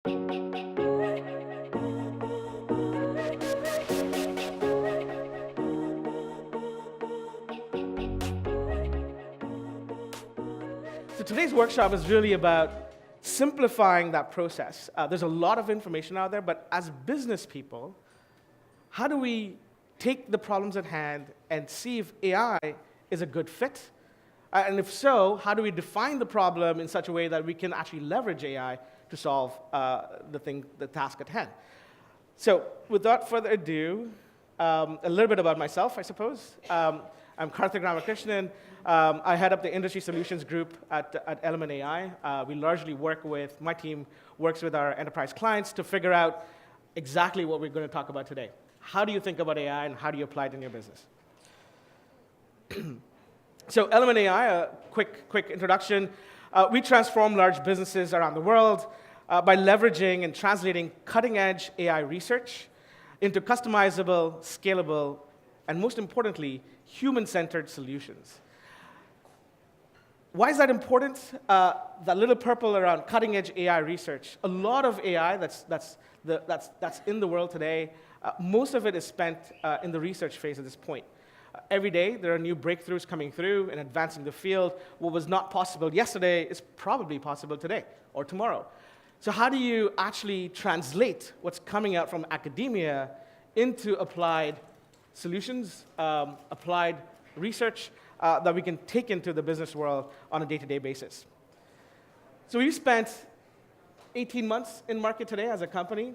So today's workshop is really about simplifying that process. There's a lot of information out there, but as business people, how do we take the problems at hand and see if AI is a good fit? And if so, how do we define the problem in such a way that we can actually leverage AI to solve the task at hand? So without further ado, a little bit about myself, I suppose. I'm Karthik Ramakrishnan. I head up the Industry Solutions Group at Element AI. We largely work with, my team works with our enterprise clients to figure out exactly what we're going to talk about today. How do you think about AI and how do you apply it in your business? So Element AI, a quick introduction. We transform large businesses around the world by leveraging and translating cutting-edge AI research into customizable, scalable, and most importantly, human-centered solutions. Why is that important? That little purple around cutting-edge AI research. A lot of AI that's in the world today, most of it is spent in the research phase at this point. Every day, there are new breakthroughs coming through and advancing the field. What was not possible yesterday is probably possible today or tomorrow. So how do you actually translate what's coming out from academia into applied solutions, applied research that we can take into the business world on a day-to-day basis? So we've spent 18 months in market today as a company.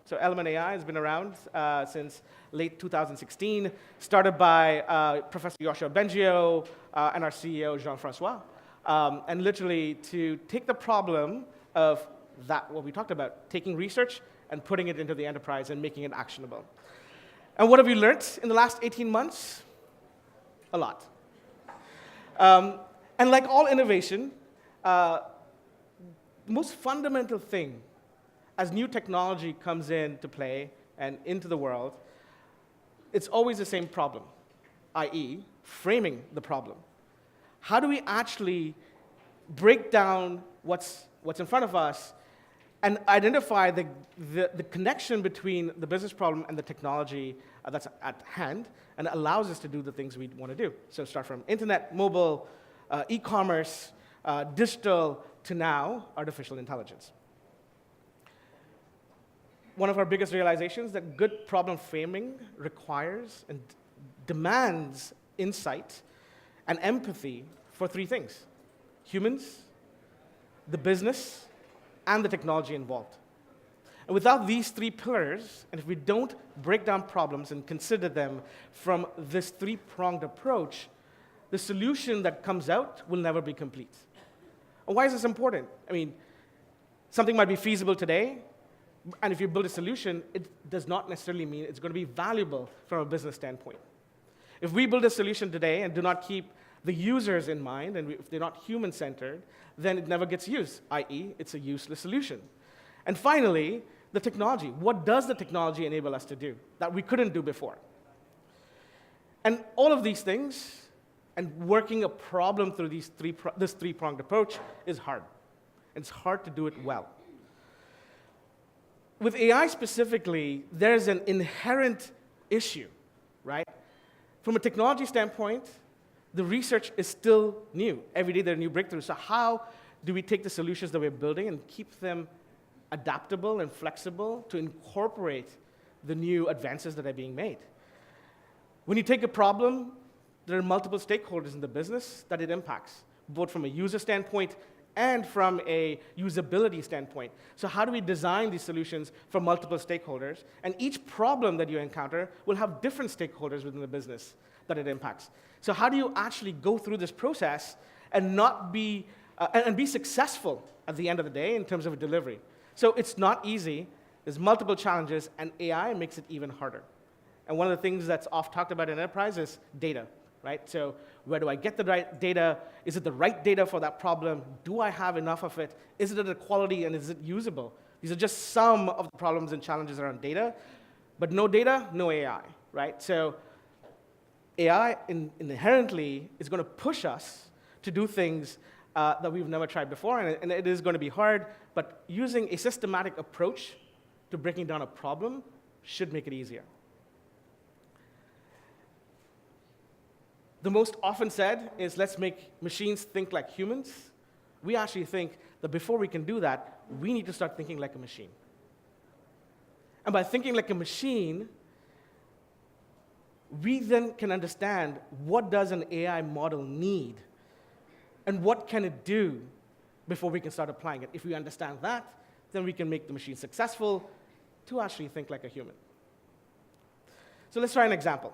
So Element AI has been around since late 2016, started by Professor Yoshua Bengio and our CEO, Jean-Francois, and literally to take the problem of that, what we talked about, taking research and putting it into the enterprise and making it actionable. And what have we learned in the last 18 months? A lot. And like all innovation, the most fundamental thing as new technology comes into play and into the world, it's always the same problem, i.e., framing the problem. How do we actually break down what's in front of us and identify the connection between the business problem and the technology that's at hand, and it allows us to do the things we want to do. So start from internet, mobile, e-commerce, digital, to now, artificial intelligence. One of our biggest realizations that good problem framing requires and demands insight and empathy for three things: humans, the business, and the technology involved. And without these three pillars, and if we don't break down problems and consider them from this three-pronged approach, the solution that comes out will never be complete. And why is this important? I mean, something might be feasible today, and if you build a solution, it does not necessarily mean it's going to be valuable from a business standpoint. If we build a solution today and do not keep the users in mind, and if they're not human-centered, then it never gets used, i.e., it's a useless solution. And finally, the technology. What does the technology enable us to do that we couldn't do before? And all of these things, and working a problem through this three-pronged approach is hard. It's hard to do it well. With AI specifically, there's an inherent issue, right? From a technology standpoint, the research is still new. Every day there are new breakthroughs. So how do we take the solutions that we're building and keep them adaptable and flexible to incorporate the new advances that are being made? When you take a problem, there are multiple stakeholders in the business that it impacts, both from a user standpoint and from a usability standpoint. So how do we design these solutions for multiple stakeholders? And each problem that you encounter will have different stakeholders within the business that it impacts. So how do you actually go through this process and not be and be successful at the end of the day in terms of delivery? So it's not easy. There's multiple challenges, and AI makes it even harder. And one of the things that's oft talked about in enterprise is data, right? So where do I get the right data? Is it the right data for that problem? Do I have enough of it? Is it of the quality, and is it usable? These are just some of the problems and challenges around data. But no data, no AI, right? So AI inherently is going to push us to do things that we've never tried before, and it is going to be hard, but using a systematic approach to breaking down a problem should make it easier. The most often said is, let's make machines think like humans. We actually think that before we can do that, we need to start thinking like a machine. And by thinking like a machine, we then can understand what does an AI model need and what can it do before we can start applying it. If we understand that, then we can make the machine successful to actually think like a human. So let's try an example.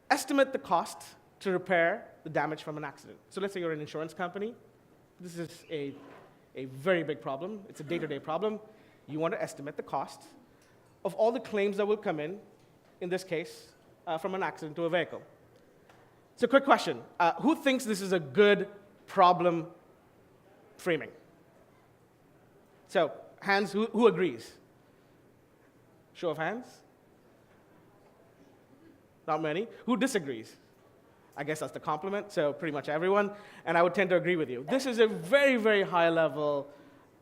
Estimate the cost to repair the damage from an accident. So let's say you're an insurance company. This is a very big problem. It's a day-to-day problem. You want to estimate the cost of all the claims that will come in this case, from an accident to a vehicle. So quick question. Who thinks this is a good problem framing? So hands, who agrees? Show of hands. Not many. Who disagrees? I guess that's the compliment, so pretty much everyone, and I would tend to agree with you. This is a very, very high-level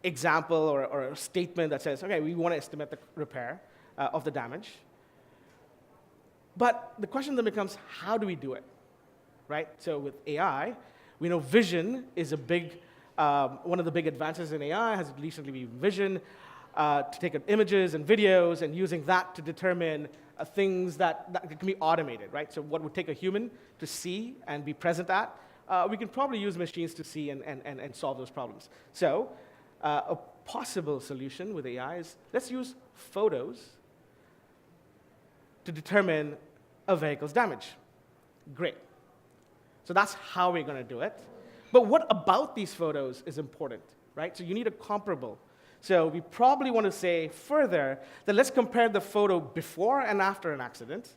example or a statement that says, okay, we want to estimate the repair of the damage. But the question then becomes, how do we do it, right? So with AI, we know vision is a big, one of the big advances in AI has recently been vision, to take images and videos and using that to determine things that can be automated, right? So what would take a human to see and be present at, we can probably use machines to see and solve those problems. So a possible solution with AI is, let's use photos to determine a vehicle's damage. Great. So that's how we're going to do it. But what about these photos is important, right? So you need a comparable. So we probably want to say further that let's compare the photo before and after an accident,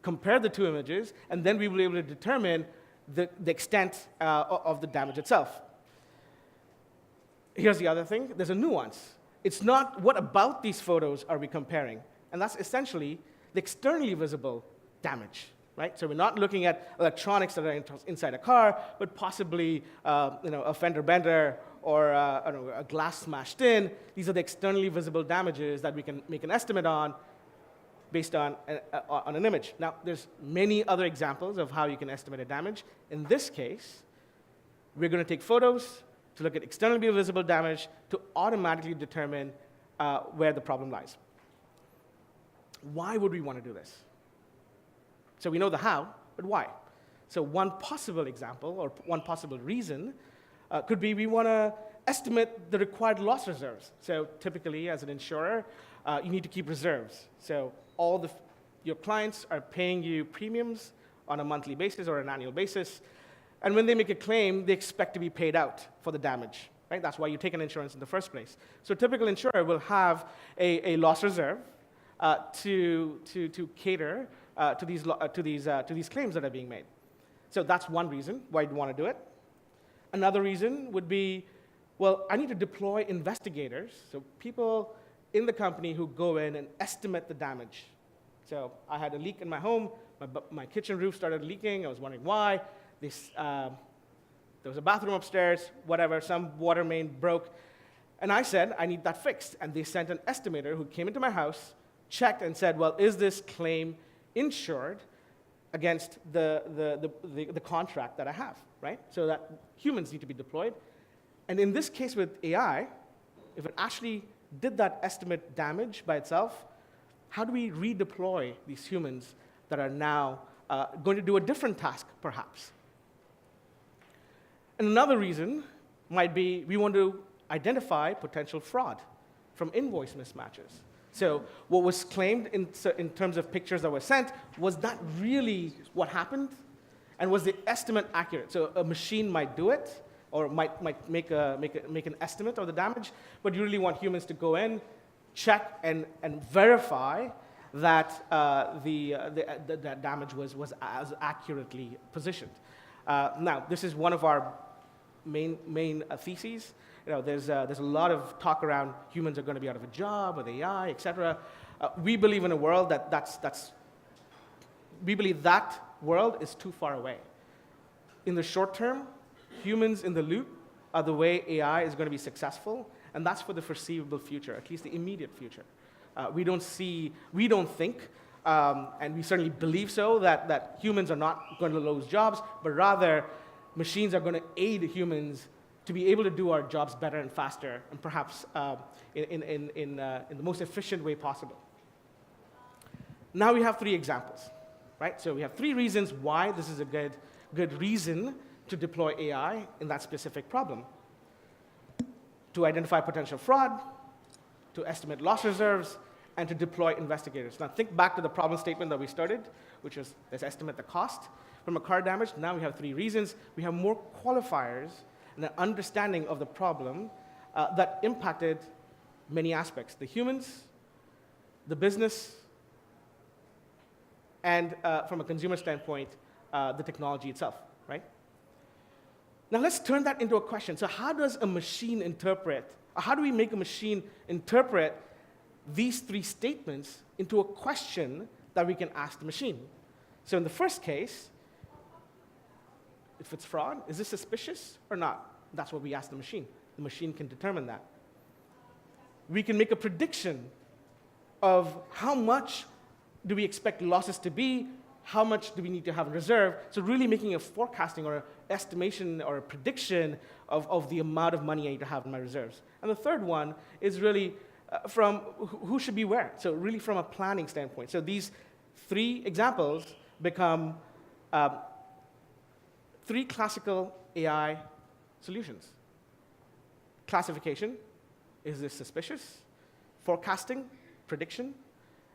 compare the two images, and then we will be able to determine the extent of the damage itself. Here's the other thing. There's a nuance. It's not what about these photos are we comparing, and that's essentially the externally visible damage, right? So we're not looking at electronics that are inside a car, but possibly a fender bender or a glass smashed in. These are the externally visible damages that we can make an estimate on based on an image. Now, there's many other examples of how you can estimate a damage. In this case, we're going to take photos to look at externally visible damage to automatically determine where the problem lies. Why would we want to do this? So we know the how, but why? So one possible example or one possible reason could be we want to estimate the required loss reserves. So typically, as an insurer, you need to keep reserves. So your clients are paying you premiums on a monthly basis or an annual basis, and when they make a claim, they expect to be paid out for the damage. Right? That's why you take an insurance in the first place. So a typical insurer will have a loss reserve to cater to these claims that are being made. So that's one reason why you'd want to do it. Another reason would be, well, I need to deploy investigators, so people in the company who go in and estimate the damage. So I had a leak in my home, my kitchen roof started leaking, I was wondering why. There was a bathroom upstairs, whatever, some water main broke, and I said, I need that fixed. And they sent an estimator who came into my house, checked and said, well, is this claim insured against the contract that I have, right? So that humans need to be deployed. And in this case with AI, if it actually did that estimate damage by itself, how do we redeploy these humans that are now going to do a different task, perhaps? And another reason might be we want to identify potential fraud from invoice mismatches. So what was claimed in terms of pictures that were sent, was that really what happened? And was the estimate accurate? So a machine might do it, or might make an estimate of the damage, but you really want humans to go in, check, and verify that that damage was as accurately positioned. Now, this is one of our main theses. There's a lot of talk around humans are going to be out of a job with AI, et cetera. We believe in a world we believe that world is too far away. In the short term, humans in the loop the way AI is going to be successful, and that's for the foreseeable future, at least the immediate future. We don't think, and we certainly believe so, that humans are not going to lose jobs, but rather machines are going to aid humans to be able to do our jobs better and faster, and perhaps in the most efficient way possible. Now we have 3 examples, right? So we have 3 reasons why this is a good reason to deploy AI in that specific problem. To identify potential fraud, to estimate loss reserves, and to deploy investigators. Now think back to the problem statement that we started, which was let's estimate the cost from a car damage. Now we have 3 reasons. We have more qualifiers and an understanding of the problem that impacted many aspects: the humans, the business, and from a consumer standpoint, the technology itself, right? Now let's turn that into a question. So how does a machine interpret, or how do we make a machine interpret these 3 statements into a question that we can ask the machine? So in the first case, if it's fraud, is this suspicious or not? That's what we ask the machine. The machine can determine that. We can make a prediction of how much do we expect losses to be, how much do we need to have in reserve, so really making a forecasting or an estimation or a prediction of the amount of money I need to have in my reserves. And the third one is really from who should be where, so really from a planning standpoint. So these 3 examples become 3 classical AI solutions. Classification, is this suspicious? Forecasting, prediction,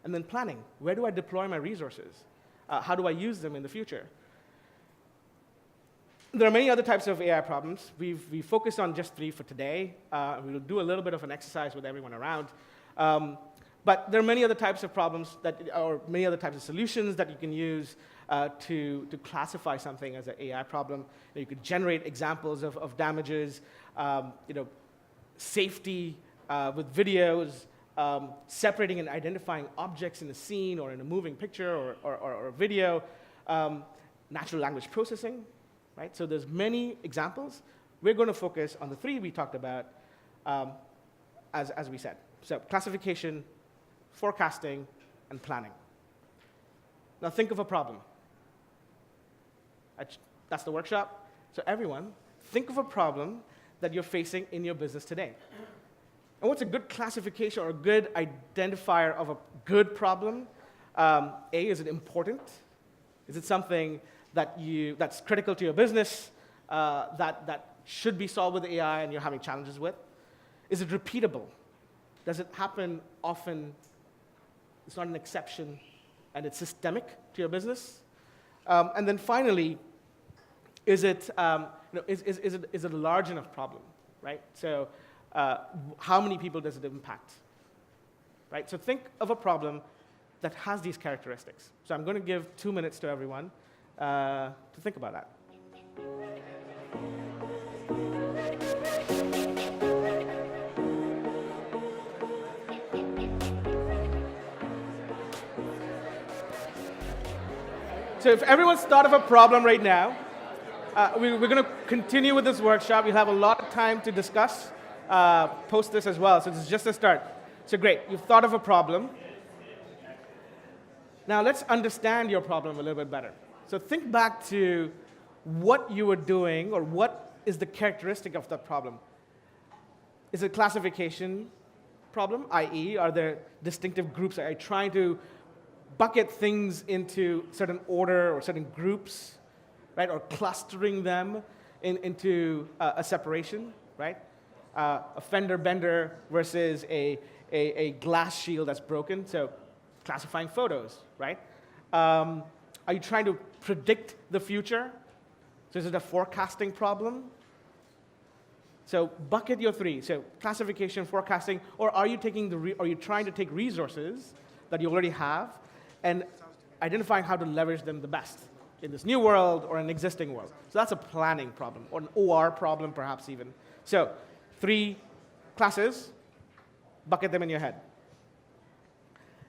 and then planning. Where do I deploy my resources? How do I use them in the future? There are many other types of AI problems. We focused on just 3 for today. We'll do a little bit of an exercise with everyone around. But there are many other types of problems or many other types of solutions that you can use to classify something as an AI problem. You could generate examples of damages, safety with videos, separating and identifying objects in a scene or in a moving picture or a video, natural language processing, right? So there's many examples. We're going to focus on the 3 we talked about, as we said. So classification, forecasting, and planning. Now think of a problem. That's the workshop. So everyone, think of a problem that you're facing in your business today. And what's a good classification or a good identifier of a good problem? Is it important? Is it something that's critical to your business, that should be solved with AI and you're having challenges with? Is it repeatable? Does it happen often? It's not an exception, and it's systemic to your business. And then finally, is it a large enough problem, right? So how many people does it impact, right? So think of a problem that has these characteristics. So I'm going to give 2 minutes to everyone to think about that. So if everyone's thought of a problem right now, we're going to continue with this workshop. We'll have a lot of time to discuss post this as well. So this is just a start. So great, you've thought of a problem. Now let's understand your problem a little bit better. So think back to what you were doing, or what is the characteristic of that problem. Is it a classification problem, i.e., are there distinctive groups? Are you trying to bucket things into certain order or certain groups, right? Or clustering them into a separation, right? A fender bender versus a glass shield that's broken. So classifying photos, right? Are you trying to predict the future? So is it a forecasting problem? So bucket your 3. So classification, forecasting, or are you trying to take resources that you already have and identifying how to leverage them the best in this new world or an existing world? So that's a planning problem, or an OR problem perhaps even. So 3 classes, bucket them in your head.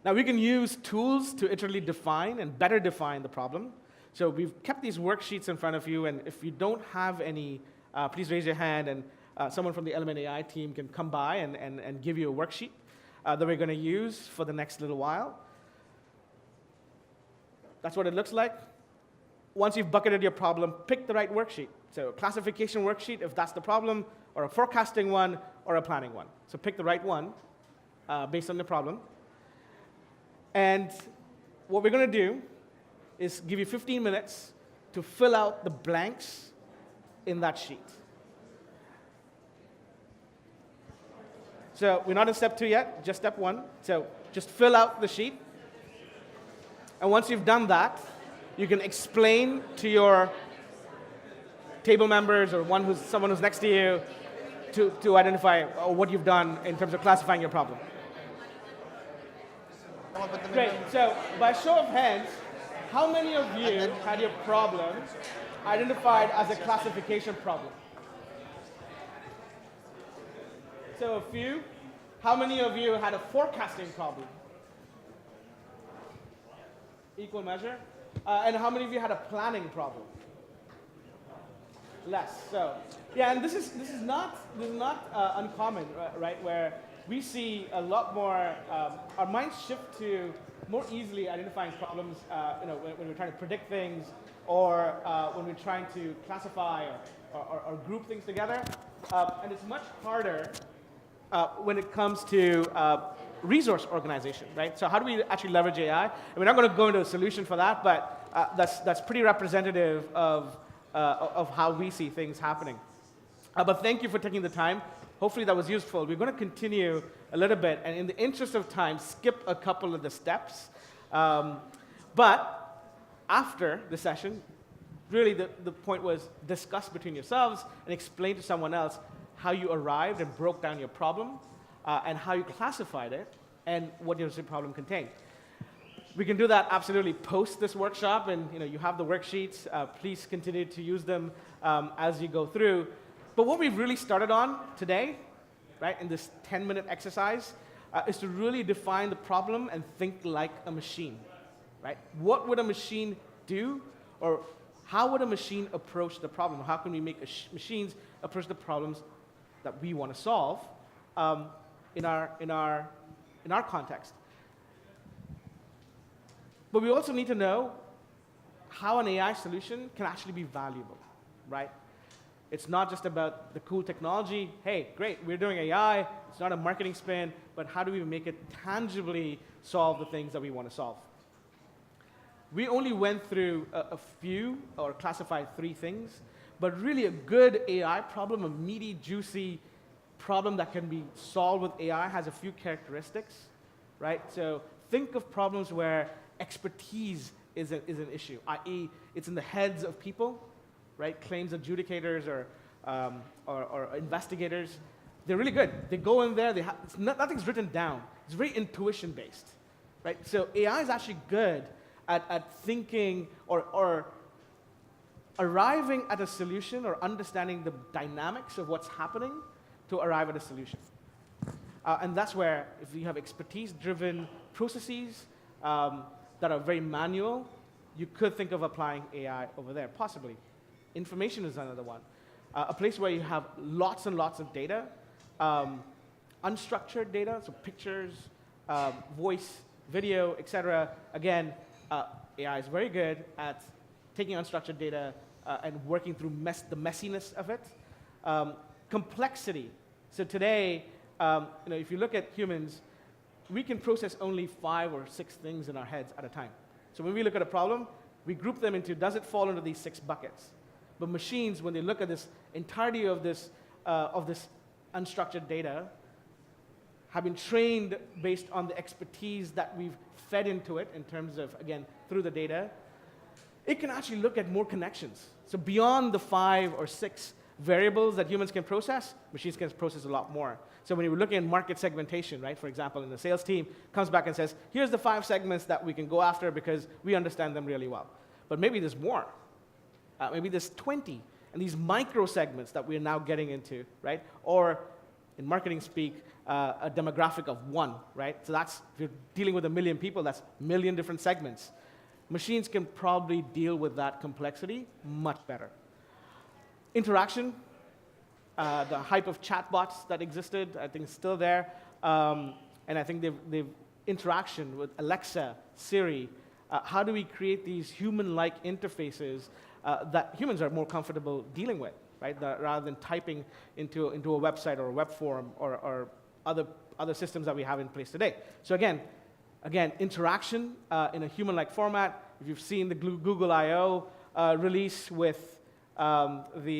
Now we can use tools to iteratively define and better define the problem. So we've kept these worksheets in front of you, and if you don't have any, please raise your hand, and someone from the Element AI team can come by and give you a worksheet that we're going to use for the next little while. That's what it looks like. Once you've bucketed your problem, pick the right worksheet. So a classification worksheet, if that's the problem, or a forecasting one, or a planning one. So pick the right one based on the problem. And what we're going to do is give you 15 minutes to fill out the blanks in that sheet. So we're not in step 2 yet, just step 1. So just fill out the sheet. And once you've done that, you can explain to your table members or someone who's next to you to identify what you've done in terms of classifying your problem. Great. So by show of hands, how many of you had your problem identified as a classification problem? So a few. How many of you had a forecasting problem? Equal measure. And how many of you had a planning problem? Less. So yeah, and this is not uncommon, right? Where we see a lot more. Our minds shift to more easily identifying problems. When we're trying to predict things, or when we're trying to classify or group things together, and it's much harder when it comes to resource organization, right? So how do we actually leverage AI? And we're not going to go into a solution for that, but that's pretty representative of how we see things happening. But thank you for taking the time. Hopefully that was useful. We're going to continue a little bit, and in the interest of time, skip a couple of the steps. But after the session, really the point was discuss between yourselves and explain to someone else how you arrived and broke down your problem, and how you classified it, and what your problem contained. We can do that absolutely post this workshop, and you have the worksheets. Please continue to use them as you go through. But what we've really started on today, right, in this 10-minute exercise, is to really define the problem and think like a machine, right? What would a machine do, or how would a machine approach the problem? How can we make machines approach the problems that we want to solve in our context? But we also need to know how an AI solution can actually be valuable, right? It's not just about the cool technology. Hey, great, we're doing AI. It's not a marketing spin, but how do we make it tangibly solve the things that we want to solve? We only went through a few, or classified 3 things, but really a good AI problem, a meaty, juicy problem that can be solved with AI, has a few characteristics, right? So think of problems where expertise is an issue, i.e. it's in the heads of people, right? Claims adjudicators or investigators. They're really good. They go in there, nothing's written down. It's very intuition-based, right? So AI is actually good at thinking or arriving at a solution, or understanding the dynamics of what's happening to arrive at a solution. And that's where, if you have expertise-driven processes that are very manual, you could think of applying AI over there, possibly. Information is another one. A place where you have lots and lots of data, unstructured data, so pictures, voice, video, etc. Again, AI is very good at taking unstructured data and working through the messiness of it. Complexity. So today, if you look at humans, we can process only 5 or 6 things in our heads at a time. So when we look at a problem, we group them into, does it fall into these 6 buckets? But machines, when they look at this entirety of this unstructured data, have been trained based on the expertise that we've fed into it in terms of, again, through the data. It can actually look at more connections. So beyond the 5 or 6 variables that humans can process, machines can process a lot more. So when you're looking at market segmentation, right, for example, and the sales team comes back and says, here's the 5 segments that we can go after because we understand them really well. But maybe there's more. Maybe there's 20. And these micro segments that we're now getting into, right? Or in marketing speak, a demographic of 1, right? So that's, if you're dealing with 1 million people, that's 1 million different segments. Machines can probably deal with that complexity much better. Interaction. The hype of chatbots that existed, I think, is still there. And I think they've interaction with Alexa, Siri. How do we create these human-like interfaces that humans are more comfortable dealing with, right? Rather than typing into a website or a web form or other systems that we have in place today. So again, interaction in a human-like format. If you've seen the Google I/O release with the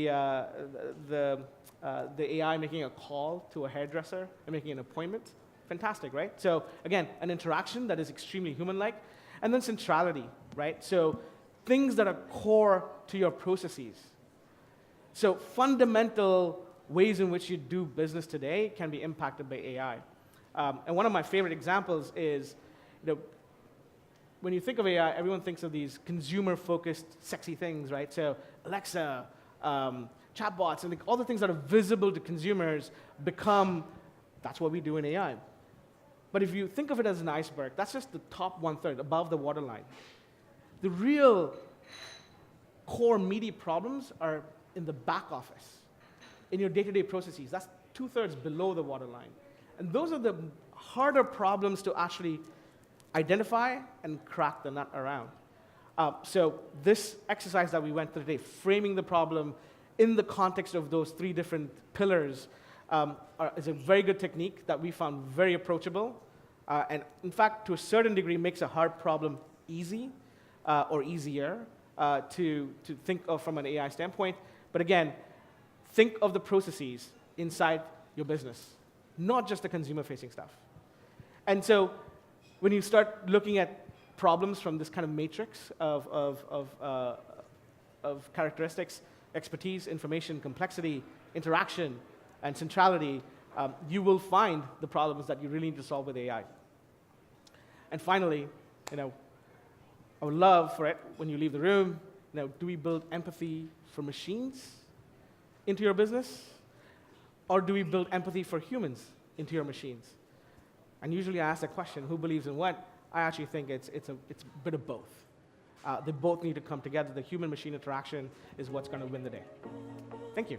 AI making a call to a hairdresser and making an appointment, fantastic, right? So again, an interaction that is extremely human-like, and then centrality, right? So things that are core to your processes. So fundamental ways in which you do business today can be impacted by AI. And one of my favorite examples is, when you think of AI, everyone thinks of these consumer-focused, sexy things, right? So Alexa, chatbots, and all the things that are visible to consumers become, that's what we do in AI. But if you think of it as an iceberg, that's just the top 1/3, above the waterline. The real core meaty problems are in the back office, in your day-to-day processes. That's 2/3 below the waterline. And those are the harder problems to actually identify and crack the nut around. So this exercise that we went through today, framing the problem in the context of those 3 different pillars, is a very good technique that we found very approachable, and in fact, to a certain degree, makes a hard problem easy or easier to think of from an AI standpoint. But again, think of the processes inside your business, not just the consumer-facing stuff. And so when you start looking at problems from this kind of matrix of characteristics, expertise, information, complexity, interaction, and centrality, you will find the problems that you really need to solve with AI. And finally, I would love for it, when you leave the room, do we build empathy for machines into your business? Or do we build empathy for humans into your machines? And usually I ask that question, who believes in what? I actually think it's a bit of both. They both need to come together. The human-machine interaction is what's going to win the day. Thank you.